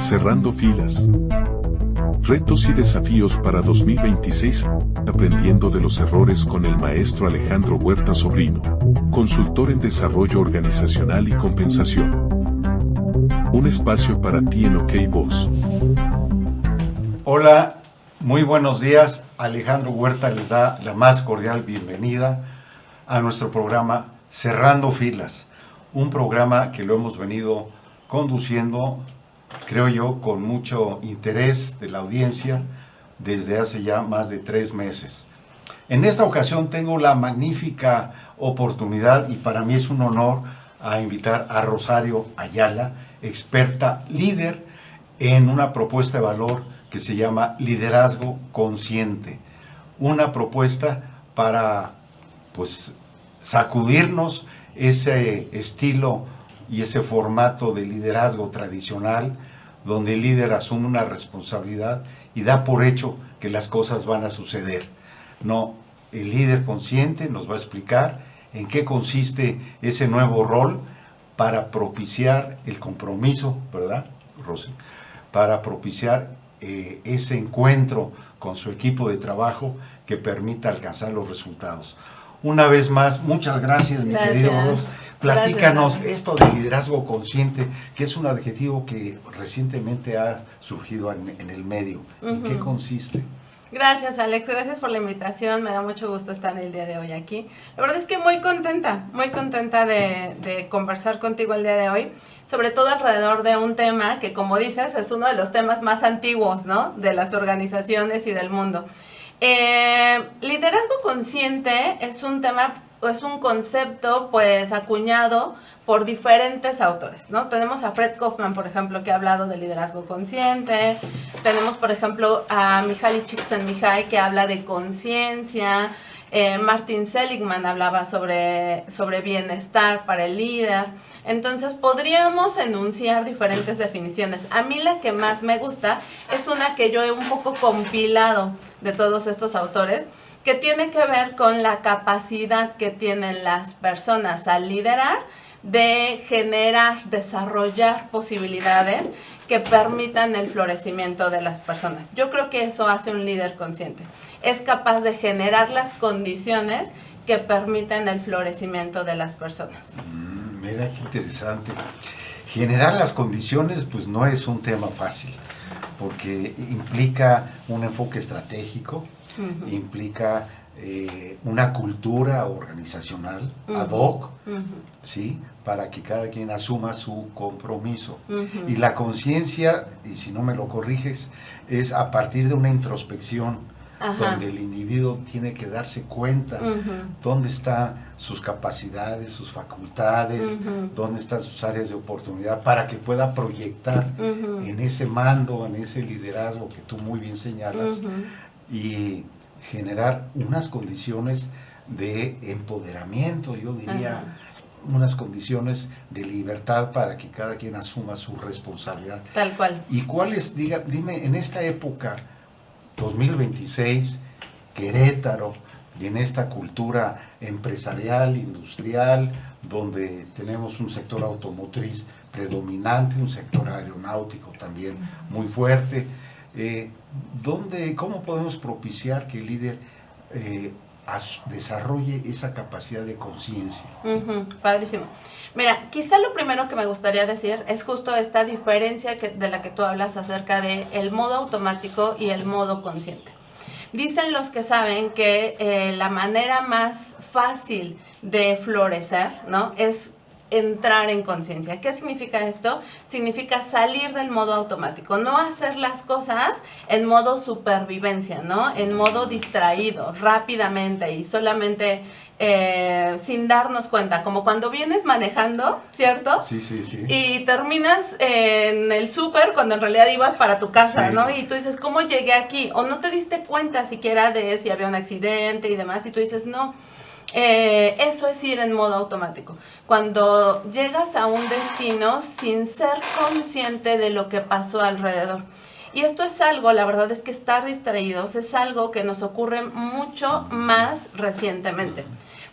Cerrando filas. Retos y desafíos para 2026. Aprendiendo de los errores con el maestro Alejandro Huerta Sobrino, consultor en desarrollo organizacional y compensación. Un espacio para ti en OK Voz. Hola, muy buenos días. Alejandro Huerta les da la más cordial bienvenida a nuestro programa Cerrando Filas. Un programa que lo hemos venido conduciendo, creo yo, con mucho interés de la audiencia desde hace ya más de 3 meses. En esta ocasión tengo la magnífica oportunidad, y para mí es un honor, a invitar a Rosario Ayala, experta líder en una propuesta de valor que se llama Liderazgo Consciente. Una propuesta para, pues, sacudirnos ese estilo y ese formato de liderazgo tradicional, donde el líder asume una responsabilidad y da por hecho que las cosas van a suceder. No, el líder consciente nos va a explicar en qué consiste ese nuevo rol para propiciar el compromiso, ¿verdad, Rosy? Para propiciar ese encuentro con su equipo de trabajo que permita alcanzar los resultados. Una vez más, muchas gracias, mi querido Ros. Platícanos esto de liderazgo consciente, que es un adjetivo que recientemente ha surgido en el medio. ¿En qué consiste? Gracias, Alex, gracias por la invitación, me da mucho gusto estar el día de hoy aquí. La verdad es que muy contenta de conversar contigo el día de hoy, sobre todo alrededor de un tema que, como dices, es uno de los temas más antiguos, ¿no?, de las organizaciones y del mundo. Liderazgo consciente es un tema, es un concepto pues acuñado por diferentes autores, ¿no? Tenemos a Fred Kaufman, por ejemplo, que ha hablado de liderazgo consciente. Tenemos, por ejemplo, a Mihaly Csikszentmihalyi, que habla de conciencia. Martin Seligman hablaba sobre bienestar para el líder. Entonces, podríamos enunciar diferentes definiciones. A mí la que más me gusta es una que yo he un poco compilado de todos estos autores, que tiene que ver con la capacidad que tienen las personas al liderar de generar, desarrollar posibilidades que permitan el florecimiento de las personas. Yo creo que eso hace un líder consciente. Es capaz de generar las condiciones que permiten el florecimiento de las personas. Mira, qué interesante. Generar las condiciones, pues no es un tema fácil, porque implica un enfoque estratégico, implica una cultura organizacional ad hoc, ¿sí?, para que cada quien asuma su compromiso. Y la conciencia, y si no me lo corriges, es a partir de una introspección, donde el individuo tiene que darse cuenta dónde están sus capacidades, sus facultades, dónde están sus áreas de oportunidad, para que pueda proyectar en ese mando, en ese liderazgo que tú muy bien señalas, y generar unas condiciones de empoderamiento, yo diría, unas condiciones de libertad para que cada quien asuma su responsabilidad. Tal cual. ¿Y cuáles, dime, en esta época, 2026, Querétaro, y en esta cultura empresarial, industrial, donde tenemos un sector automotriz predominante, un sector aeronáutico también muy fuerte, ¿cómo podemos propiciar que el líder desarrolle esa capacidad de conciencia? Padrísimo. Mira, quizá lo primero que me gustaría decir es justo esta diferencia de la que tú hablas acerca de el modo automático y el modo consciente. Dicen los que saben que la manera más fácil de florecer, ¿no?, es entrar en conciencia. ¿Qué significa esto? Significa salir del modo automático, no hacer las cosas en modo supervivencia, ¿no?, en modo distraído, rápidamente y solamente sin darnos cuenta, como cuando vienes manejando, ¿cierto? Sí. Y terminas en el súper cuando en realidad ibas para tu casa, ¿no? Y tú dices, ¿cómo llegué aquí? O no te diste cuenta siquiera de si había un accidente y demás, y tú dices, no. Eso es ir en modo automático. Cuando llegas a un destino sin ser consciente de lo que pasó alrededor. Y esto es algo, la verdad es que estar distraídos es algo que nos ocurre mucho más recientemente.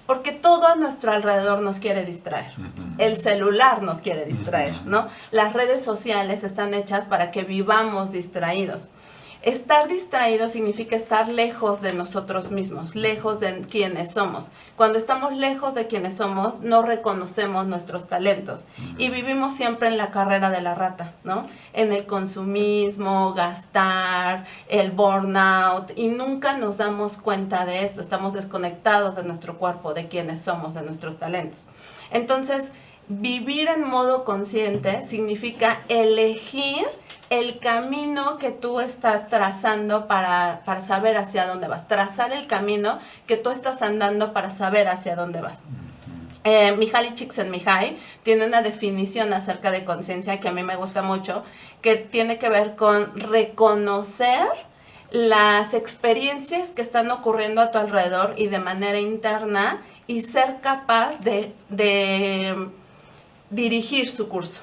Porque todo a nuestro alrededor nos quiere distraer. El celular nos quiere distraer, ¿no? Las redes sociales están hechas para que vivamos distraídos. Estar distraído significa estar lejos de nosotros mismos, lejos de quienes somos. Cuando estamos lejos de quienes somos, no reconocemos nuestros talentos y vivimos siempre en la carrera de la rata, ¿no? En el consumismo, gastar, el burnout, y nunca nos damos cuenta de esto. Estamos desconectados de nuestro cuerpo, de quienes somos, de nuestros talentos. Entonces, vivir en modo consciente significa elegir el camino que tú estás trazando para saber hacia dónde vas. Trazar el camino que tú estás andando para saber hacia dónde vas. Mihaly Csikszentmihalyi tiene una definición acerca de conciencia que a mí me gusta mucho, que tiene que ver con reconocer las experiencias que están ocurriendo a tu alrededor y de manera interna, y ser capaz de dirigir su curso.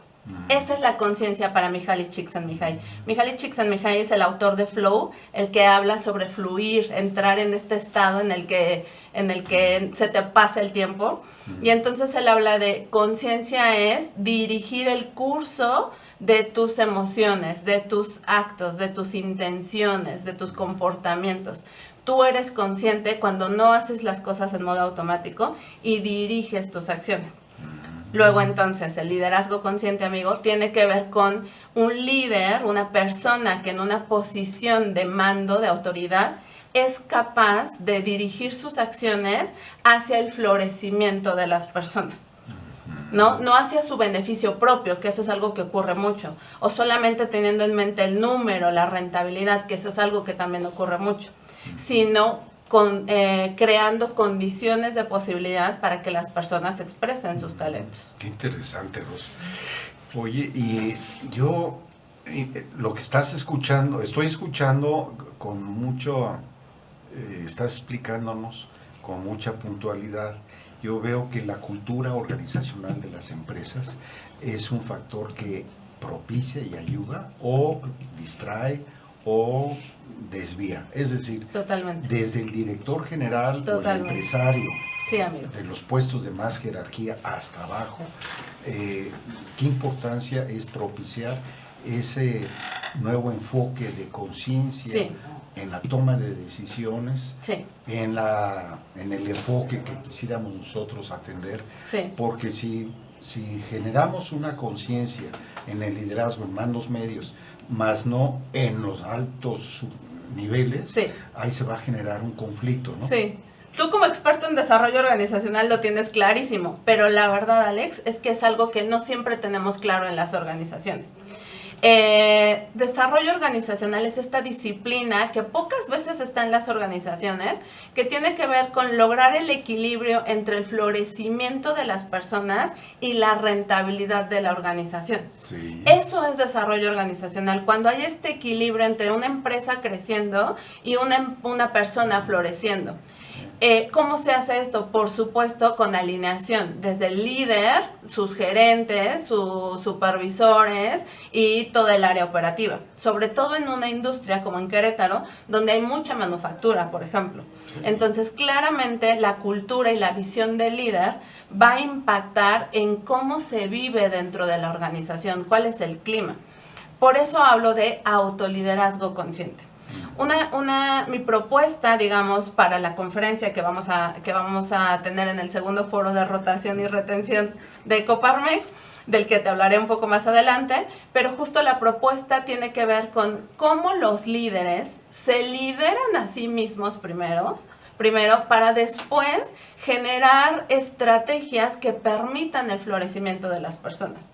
Esa es la conciencia para Mihaly Csikszentmihalyi. Mihaly Csikszentmihalyi es el autor de Flow, el que habla sobre fluir, entrar en este estado en el que se te pasa el tiempo. Y entonces él habla de conciencia es dirigir el curso de tus emociones, de tus actos, de tus intenciones, de tus comportamientos. Tú eres consciente cuando no haces las cosas en modo automático y diriges tus acciones. Luego entonces el liderazgo consciente, amigo, tiene que ver con un líder, una persona que en una posición de mando, de autoridad, es capaz de dirigir sus acciones hacia el florecimiento de las personas. No hacia su beneficio propio, que eso es algo que ocurre mucho, o solamente teniendo en mente el número, la rentabilidad, que eso es algo que también ocurre mucho, sino creando condiciones de posibilidad para que las personas expresen sus talentos. Qué interesante, Ros. Oye, y yo lo que estás escuchando, estoy escuchando con mucho, estás explicándonos con mucha puntualidad. Yo veo que la cultura organizacional de las empresas es un factor que propicia y ayuda o distrae o desvía, es decir, totalmente, desde el director general o el empresario, sí, amigo, de los puestos de más jerarquía hasta abajo, qué importancia es propiciar ese nuevo enfoque de conciencia, sí, en la toma de decisiones, sí, en el enfoque que quisiéramos nosotros atender, sí, porque si generamos una conciencia en el liderazgo, en mandos medios, más no en los altos niveles, sí, ahí se va a generar un conflicto, ¿no? Sí. Tú como experto en desarrollo organizacional lo tienes clarísimo, pero la verdad, Alex, es que es algo que no siempre tenemos claro en las organizaciones. Desarrollo organizacional es esta disciplina que pocas veces está en las organizaciones, que tiene que ver con lograr el equilibrio entre el florecimiento de las personas y la rentabilidad de la organización. Sí. Eso es desarrollo organizacional, cuando hay este equilibrio entre una empresa creciendo y una persona floreciendo. ¿Cómo se hace esto? Por supuesto, con alineación, desde el líder, sus gerentes, sus supervisores y toda el área operativa. Sobre todo en una industria como en Querétaro, donde hay mucha manufactura, por ejemplo. Entonces, claramente, la cultura y la visión del líder va a impactar en cómo se vive dentro de la organización, cuál es el clima. Por eso hablo de autoliderazgo consciente. Mi propuesta, digamos, para la conferencia que vamos a tener en el segundo foro de rotación y retención de Coparmex, del que te hablaré un poco más adelante, pero justo la propuesta tiene que ver con cómo los líderes se lideran a sí mismos primero para después generar estrategias que permitan el florecimiento de las personas.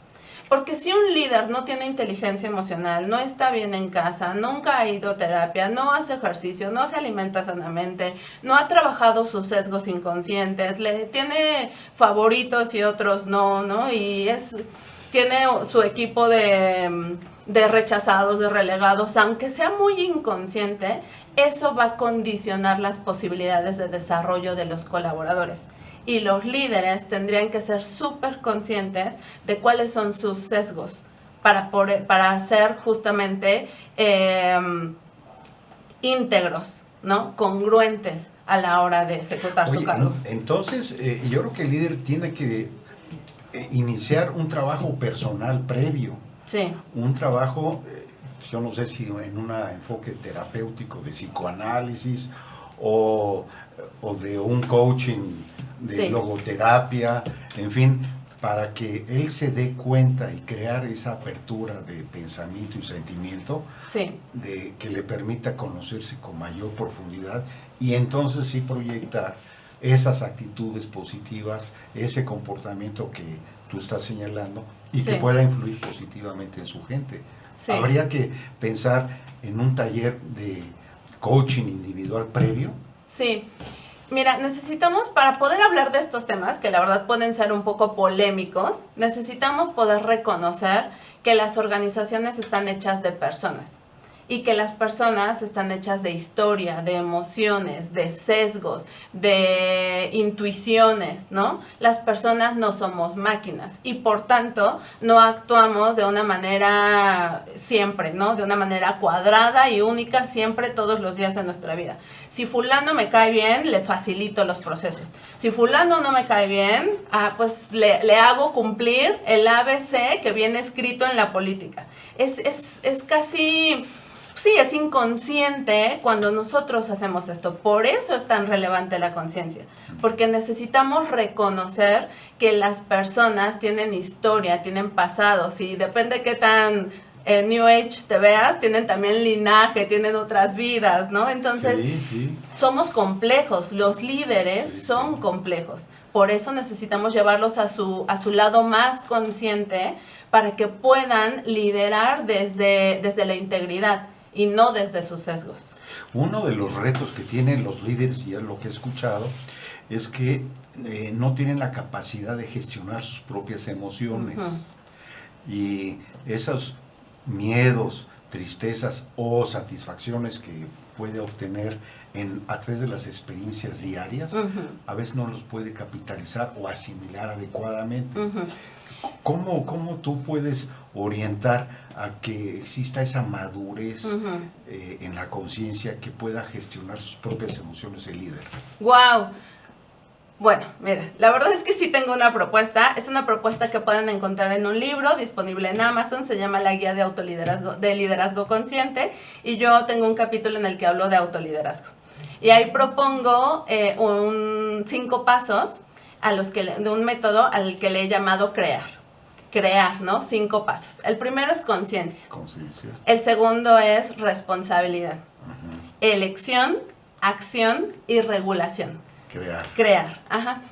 Porque si un líder no tiene inteligencia emocional, no está bien en casa, nunca ha ido a terapia, no hace ejercicio, no se alimenta sanamente, no ha trabajado sus sesgos inconscientes, tiene favoritos y otros no, y tiene su equipo de rechazados, de relegados, aunque sea muy inconsciente, eso va a condicionar las posibilidades de desarrollo de los colaboradores. Y los líderes tendrían que ser súper conscientes de cuáles son sus sesgos para ser justamente íntegros, ¿no? Congruentes a la hora de ejecutar su cargo. Entonces, yo creo que el líder tiene que iniciar un trabajo personal previo. Sí. Un trabajo, yo no sé si en un enfoque terapéutico de psicoanálisis o de un coaching de logoterapia, en fin, para que él se dé cuenta y crear esa apertura de pensamiento y sentimiento de que le permita conocerse con mayor profundidad y entonces sí proyectar esas actitudes positivas, ese comportamiento que tú estás señalando y que pueda influir positivamente en su gente. Habría que pensar en un taller de coaching individual previo. Sí. Mira, necesitamos, para poder hablar de estos temas, que la verdad pueden ser un poco polémicos, necesitamos poder reconocer que las organizaciones están hechas de personas y que las personas están hechas de historia, de emociones, de sesgos, de intuiciones, ¿no? Las personas no somos máquinas y por tanto no actuamos de una manera siempre, ¿no? De una manera cuadrada y única siempre todos los días de nuestra vida. Si fulano me cae bien, le facilito los procesos. Si fulano no me cae bien, pues le hago cumplir el ABC que viene escrito en la política. Es casi... Sí, es inconsciente cuando nosotros hacemos esto. Por eso es tan relevante la conciencia, porque necesitamos reconocer que las personas tienen historia, tienen pasados, y depende qué tan New Age te veas, tienen también linaje, tienen otras vidas, ¿no? Entonces, somos complejos, los líderes son complejos. Por eso necesitamos llevarlos a su lado más consciente para que puedan liderar desde la integridad y no desde sus sesgos. Uno de los retos que tienen los líderes, y es lo que he escuchado, es que no tienen la capacidad de gestionar sus propias emociones. Y esos miedos, tristezas o satisfacciones que puede obtener a través de las experiencias diarias, a veces no los puede capitalizar o asimilar adecuadamente. ¿Cómo tú puedes orientar a que exista esa madurez en la conciencia que pueda gestionar sus propias emociones el líder? ¡Wow! Bueno, mira, la verdad es que sí tengo una propuesta. Es una propuesta que pueden encontrar en un libro disponible en Amazon. Se llama La Guía de Autoliderazgo, de Liderazgo Consciente. Y yo tengo un capítulo en el que hablo de autoliderazgo. Y ahí propongo 5 pasos de un método al que le he llamado crear, ¿no? 5 pasos. El primero es conciencia. El segundo es responsabilidad. Elección, acción y regulación. Crear.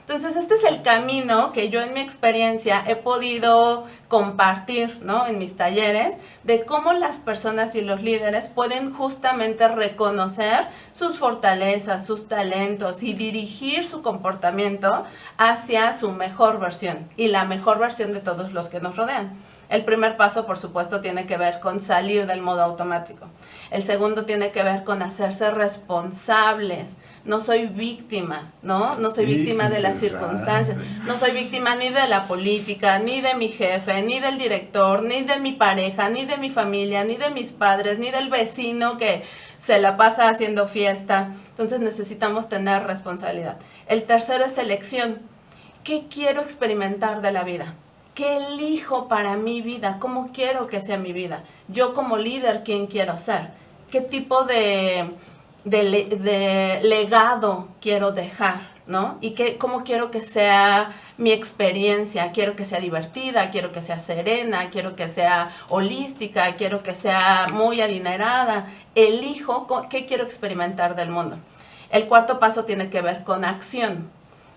Entonces, este es el camino que yo en mi experiencia he podido compartir, ¿no? En mis talleres, de cómo las personas y los líderes pueden justamente reconocer sus fortalezas, sus talentos y dirigir su comportamiento hacia su mejor versión y la mejor versión de todos los que nos rodean. El primer paso, por supuesto, tiene que ver con salir del modo automático. El segundo tiene que ver con hacerse responsables. No soy víctima, ¿no? No soy víctima de las circunstancias. No soy víctima ni de la política, ni de mi jefe, ni del director, ni de mi pareja, ni de mi familia, ni de mis padres, ni del vecino que se la pasa haciendo fiesta. Entonces necesitamos tener responsabilidad. El tercero es elección. ¿Qué quiero experimentar de la vida? ¿Qué elijo para mi vida? ¿Cómo quiero que sea mi vida? Yo como líder, ¿quién quiero ser? ¿Qué tipo de legado quiero dejar, ¿no? Y cómo quiero que sea mi experiencia. Quiero que sea divertida, quiero que sea serena, quiero que sea holística, quiero que sea muy adinerada. Elijo qué quiero experimentar del mundo. El cuarto paso tiene que ver con acción,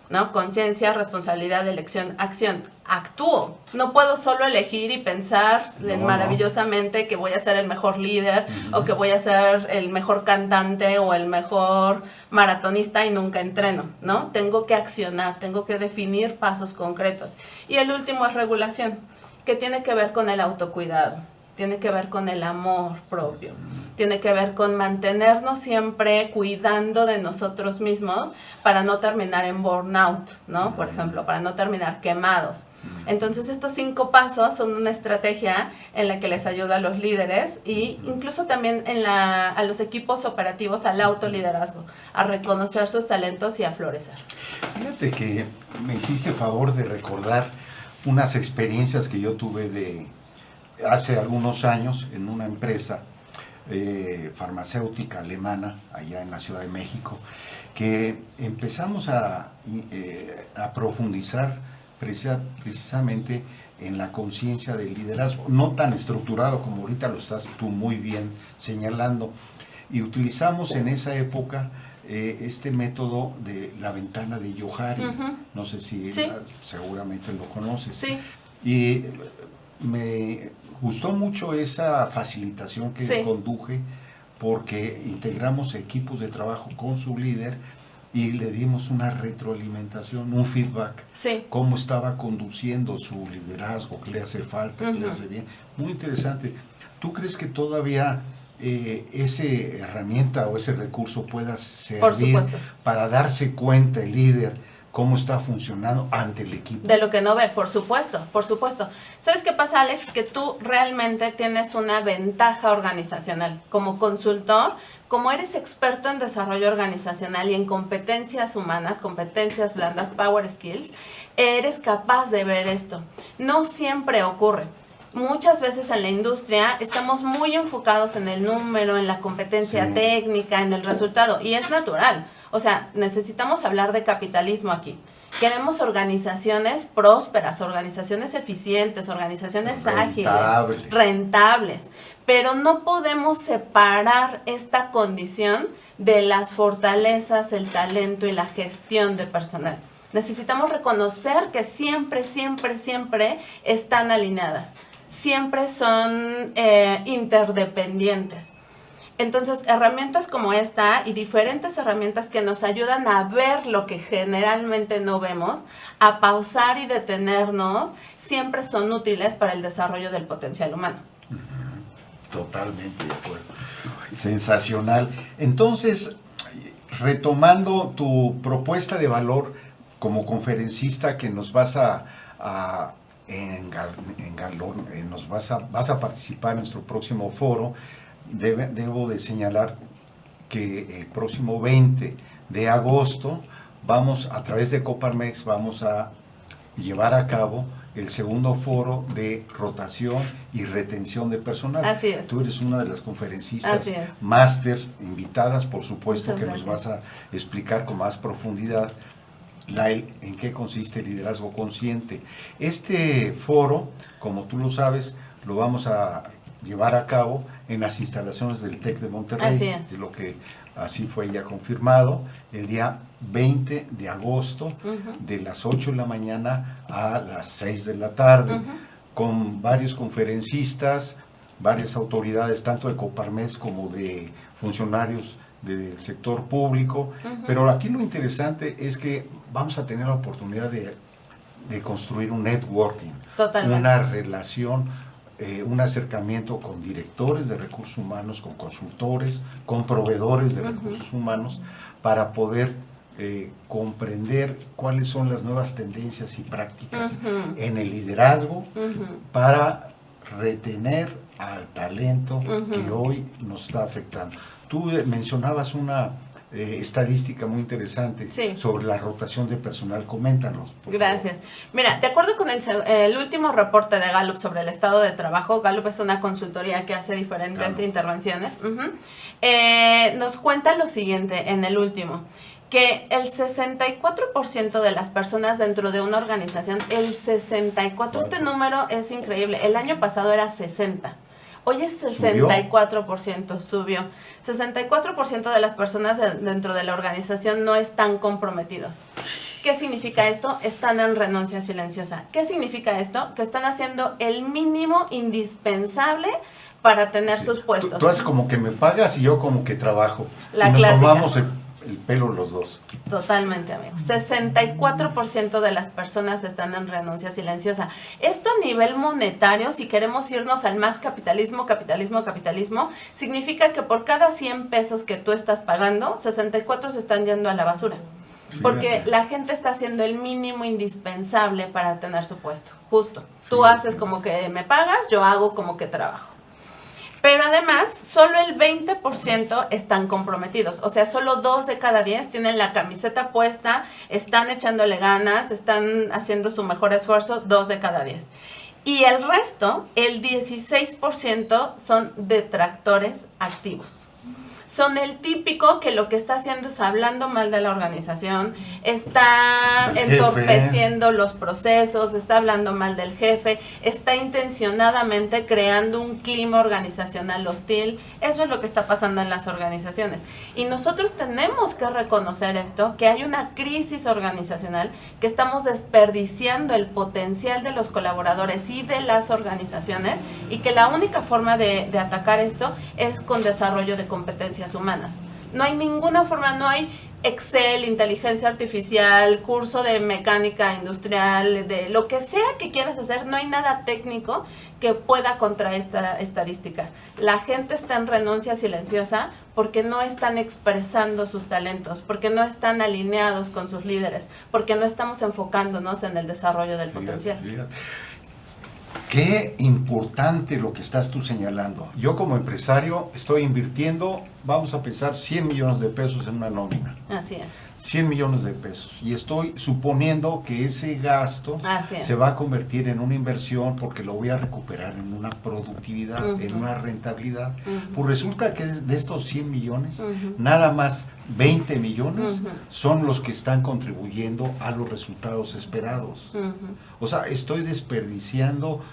¿no? Conciencia, responsabilidad, elección, acción. Actúo. No puedo solo elegir y pensar maravillosamente que voy a ser el mejor líder o que voy a ser el mejor cantante o el mejor maratonista y nunca entreno, ¿no? Tengo que accionar, tengo que definir pasos concretos. Y el último es regulación, que tiene que ver con el autocuidado. tiene que ver con el amor propio, tiene que ver con mantenernos siempre cuidando de nosotros mismos para no terminar en burnout, ¿no? Por ejemplo, para no terminar quemados. Entonces estos 5 pasos son una estrategia en la que les ayuda a los líderes y incluso también a los equipos operativos al autoliderazgo, a reconocer sus talentos y a florecer. Fíjate que me hiciste favor de recordar unas experiencias que yo tuve de hace algunos años en una empresa farmacéutica alemana allá en la Ciudad de México, que empezamos a profundizar precisamente en la conciencia del liderazgo, no tan estructurado como ahorita lo estás tú muy bien señalando, y utilizamos en esa época este método de la ventana de Johari. No sé si sí, seguramente lo conoces. Sí. Y me gustó mucho esa facilitación que sí, conduje, porque integramos equipos de trabajo con su líder y le dimos una retroalimentación, un feedback, sí, cómo estaba conduciendo su liderazgo, qué le hace falta, qué le hace bien. Muy interesante. ¿Tú crees que todavía esa herramienta o ese recurso pueda servir para darse cuenta el líder cómo está funcionando ante el equipo? De lo que no ve, por supuesto, por supuesto. ¿Sabes qué pasa, Alex? Que tú realmente tienes una ventaja organizacional. Como consultor, como eres experto en desarrollo organizacional y en competencias humanas, competencias blandas, power skills, eres capaz de ver esto. No siempre ocurre. Muchas veces en la industria estamos muy enfocados en el número, en la competencia técnica, en el resultado, y es natural. O sea, necesitamos hablar de capitalismo aquí. Queremos organizaciones prósperas, organizaciones eficientes, organizaciones ágiles, rentables, pero no podemos separar esta condición de las fortalezas, el talento y la gestión de personal. Necesitamos reconocer que siempre, siempre, siempre están alineadas, siempre son interdependientes. Entonces, herramientas como esta y diferentes herramientas que nos ayudan a ver lo que generalmente no vemos, a pausar y detenernos, siempre son útiles para el desarrollo del potencial humano. Totalmente de acuerdo. Sensacional. Entonces, retomando tu propuesta de valor como conferencista que nos vas vas a participar en nuestro próximo foro, debo de señalar que el próximo 20 de agosto a través de Coparmex vamos a llevar a cabo el segundo foro de rotación y retención de personal. Así es. Tú eres una de las conferencistas máster invitadas, por supuesto. Muchas gracias. Nos vas a explicar con más profundidad en qué consiste el liderazgo consciente. Este foro, como tú lo sabes, lo vamos a llevar a cabo en las instalaciones del TEC de Monterrey. Así es. De lo que así fue ya confirmado, el día 20 de agosto, de las 8 de la mañana a las 6 de la tarde, con varios conferencistas, varias autoridades, tanto de Coparmex como de funcionarios del sector público. Pero aquí lo interesante es que vamos a tener la oportunidad de construir un networking, una relación, un acercamiento con directores de recursos humanos, con consultores, con proveedores de recursos humanos, para poder comprender cuáles son las nuevas tendencias y prácticas en el liderazgo para retener al talento que hoy nos está afectando. Tú mencionabas una estadística muy interesante sobre la rotación de personal. Coméntanos, por Gracias. Favor. Mira, de acuerdo con el último reporte de Gallup sobre el estado de trabajo, Gallup es una consultoría que hace diferentes intervenciones, nos cuenta lo siguiente en el último, que el 64% de las personas dentro de una organización, el 64%, este número es increíble, el año pasado era 60%. Hoy es 64%, subió. 64% de las personas dentro de la organización no están comprometidos. ¿Qué significa esto? Están en renuncia silenciosa. ¿Qué significa esto? Que están haciendo el mínimo indispensable para tener sus puestos. Tú haces como que me pagas y yo como que trabajo. La y nos clásica. tomamos el pelo los dos. Totalmente, amigos. 64% de las personas están en renuncia silenciosa. Esto a nivel monetario, si queremos irnos al más capitalismo, significa que por cada 100 pesos que tú estás pagando, 64 se están yendo a la basura. Porque la gente está haciendo el mínimo indispensable para tener su puesto. Justo. Tú haces como que me pagas, yo hago como que trabajo. Pero además, solo el 20% están comprometidos. O sea, solo 2 de cada 10 tienen la camiseta puesta, están echándole ganas, están haciendo su mejor esfuerzo, 2 de cada 10. Y el resto, el 16%, son detractores activos. Son el típico que lo que está haciendo es hablando mal de la organización, está entorpeciendo los procesos, está hablando mal del jefe, está intencionadamente creando un clima organizacional hostil. Eso es lo que está pasando en las organizaciones. Y nosotros tenemos que reconocer esto, que hay una crisis organizacional, que estamos desperdiciando el potencial de los colaboradores y de las organizaciones, y que la única forma de atacar esto es con desarrollo de competencias humanas. No hay ninguna forma, no hay Excel, inteligencia artificial, curso de mecánica industrial, de lo que sea que quieras hacer, no hay nada técnico que pueda contra esta estadística. La gente está en renuncia silenciosa porque no están expresando sus talentos, porque no están alineados con sus líderes, porque no estamos enfocándonos en el desarrollo del potencial. Fíjate. Qué importante lo que estás tú señalando. Yo como empresario estoy invirtiendo, vamos a pensar, 100 millones de pesos en una nómina. Así es. 100 millones de pesos. Y estoy suponiendo que ese gasto se va a convertir en una inversión porque lo voy a recuperar en una productividad, en una rentabilidad. Pues resulta que de estos 100 millones, nada más 20 millones son los que están contribuyendo a los resultados esperados. O sea, estoy desperdiciando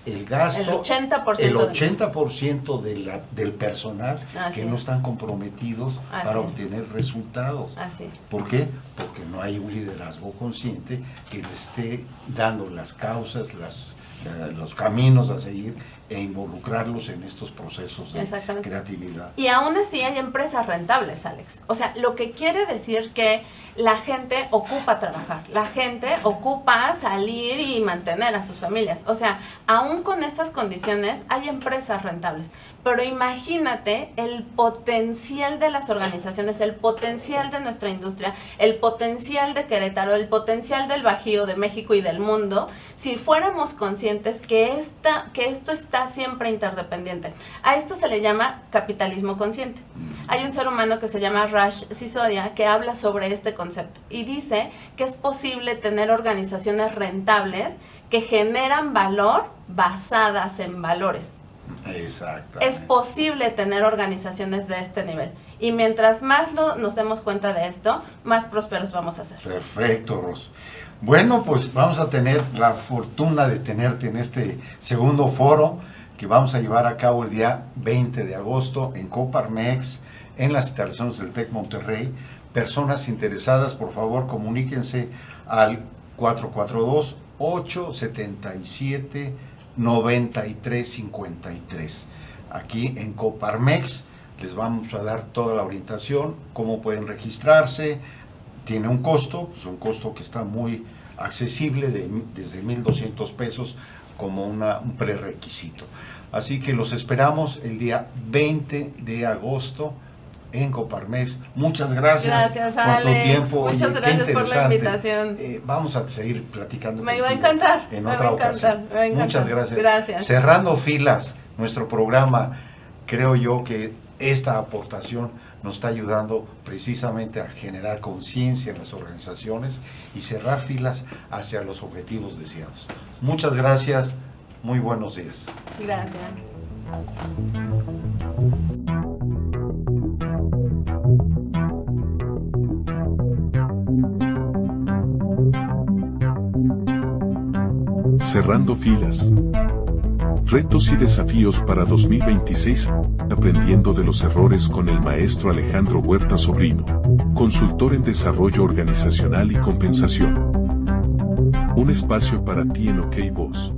el gasto, el 80% del personal que no están comprometidos para obtener resultados. ¿Por qué? Porque no hay un liderazgo consciente que le esté dando las causas, los caminos a seguir e involucrarlos en estos procesos de creatividad. Y aún así hay empresas rentables, Alex. O sea, lo que quiere decir que la gente ocupa trabajar, la gente ocupa salir y mantener a sus familias. O sea, aún con esas condiciones hay empresas rentables. Pero imagínate el potencial de las organizaciones, el potencial de nuestra industria, el potencial de Querétaro, el potencial del Bajío, de México y del mundo, si fuéramos conscientes que esto está siempre interdependiente. A esto se le llama capitalismo consciente. Hay un ser humano que se llama Raj Sisodia que habla sobre este concepto y dice que es posible tener organizaciones rentables que generan valor basadas en valores. Exacto. Es posible tener organizaciones de este nivel. Y mientras más nos demos cuenta de esto, más prósperos vamos a ser. Perfecto, Ros. Bueno, pues vamos a tener la fortuna de tenerte en este segundo foro que vamos a llevar a cabo el día 20 de agosto en Coparmex, en las instalaciones del TEC Monterrey. Personas interesadas, por favor, comuníquense al 442-877-9353. Aquí en Coparmex les vamos a dar toda la orientación, cómo pueden registrarse. Tiene un costo, pues un costo que está muy accesible, desde 1,200 pesos como un prerequisito. Así que los esperamos el día 20 de agosto en Coparmex. Muchas gracias, por tu tiempo. Muchas gracias por la invitación. Vamos a seguir platicando. Me va a encantar. En otra ocasión. Muchas gracias. Gracias. Cerrando filas, nuestro programa, creo yo que esta aportación nos está ayudando precisamente a generar conciencia en las organizaciones y cerrar filas hacia los objetivos deseados. Muchas gracias. Muy buenos días. Gracias. Cerrando filas. Retos y desafíos para 2026, aprendiendo de los errores con el maestro Alejandro Huerta Sobrino, consultor en desarrollo organizacional y compensación. Un espacio para ti en OK Voz.